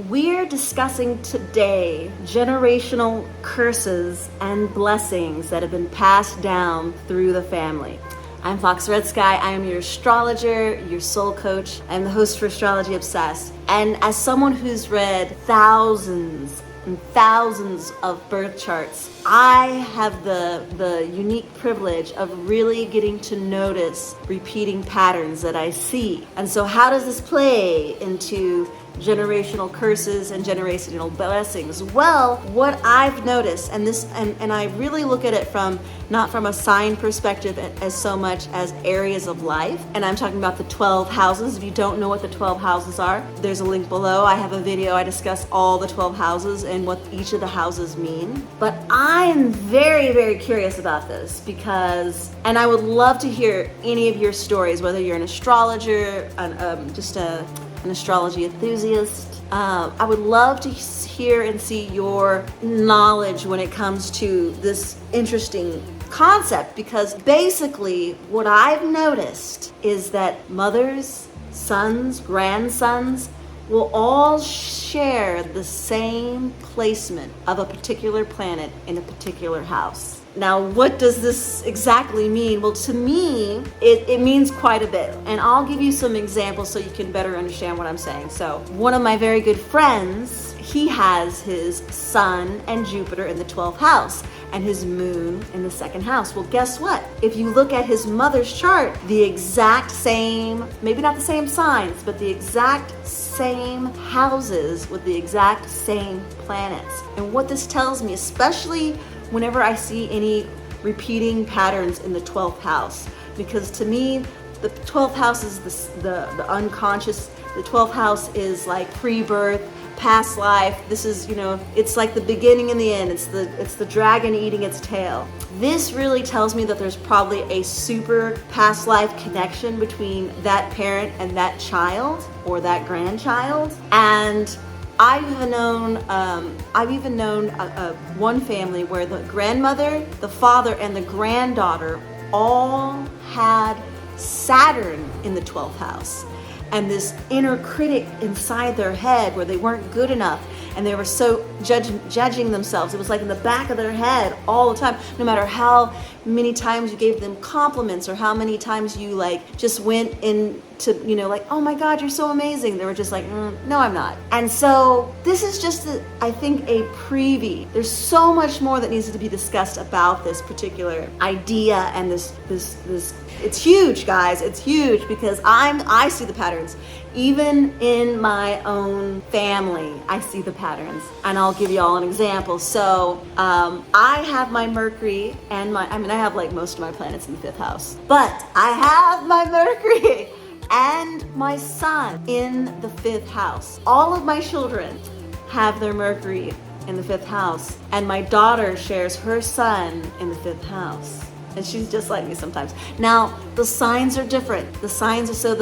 We're discussing today generational curses and blessings that have been passed down through the family. I'm Fox Red Sky. I am your astrologer, your soul coach. I'm the host for Astrology Obsessed. And as someone who's read thousands and thousands of birth charts, I have the unique privilege of really getting to notice repeating patterns that I see. And so how does this play into generational curses and generational blessings? Well, what I've noticed, and I really look at it from not from a sign perspective as so much as areas of life, and I'm talking about the 12 houses. If you don't know what the 12 houses are, there's a link below. I have a video, I discuss all the 12 houses and what each of the houses mean. But I'm very, very curious about this because, and I would love to hear any of your stories, whether you're an astrologer, an astrology enthusiast. I would love to hear and see your knowledge when it comes to this interesting concept, because basically what I've noticed is that mothers, sons, grandsons will all share the same placement of a particular planet in a particular house. Now, what does this exactly mean? Well, to me, it means quite a bit. And I'll give you some examples so you can better understand what I'm saying. So, one of my very good friends, he has his sun and Jupiter in the 12th house and his moon in the 2nd house. Well, guess what? If you look at his mother's chart, the exact same, maybe not the same signs, but the exact same houses with the exact same planets. And what this tells me, especially whenever I see any repeating patterns in the 12th house, because to me, the 12th house is the unconscious. The 12th house is like pre-birth, past life. This is, it's like the beginning and the end. It's the dragon eating its tail. This really tells me that there's probably a super past life connection between that parent and that child or that grandchild. And I've even known one family where the grandmother, the father, and the granddaughter all had Saturn in the 12th house. And this inner critic inside their head where they weren't good enough and they were so judging themselves. It was like in the back of their head all the time, no matter how many times you gave them compliments or how many times you just went into, like, oh my God, you're so amazing. They were just like, no, I'm not. And so this is just, I think, a preview. There's so much more that needs to be discussed about this particular idea and this, it's huge, guys. It's huge because I see the patterns. Even in my own family, I see the patterns. And I'll give you all an example. So I have my Mercury and I have most of my planets in the 5th house. But I have my Mercury and my Sun in the 5th house. All of my children have their Mercury in the 5th house. And my daughter shares her Sun in the 5th house. And she's just like me sometimes. Now, the signs are different. The signs are so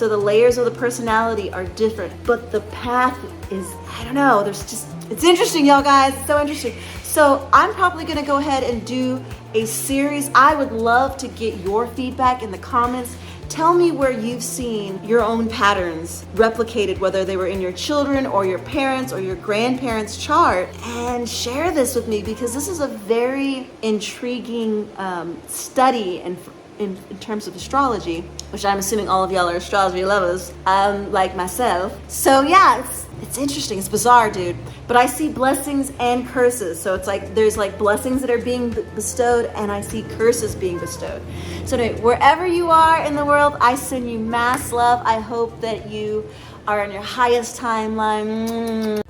the layers of the personality are different. But the path is, I don't know, it's interesting, y'all guys. It's so interesting. So I'm probably gonna go ahead and do a series. I would love to get your feedback in the comments. Tell me where you've seen your own patterns replicated, whether they were in your children or your parents or your grandparents' chart, and share this with me because this is a very intriguing study in terms of astrology, which I'm assuming all of y'all are astrology lovers, like myself. So yeah, it's interesting. It's bizarre, dude. But I see blessings and curses. So it's like there's blessings that are being bestowed and I see curses being bestowed. So anyway, wherever you are in the world, I send you mass love. I hope that you are in your highest timeline.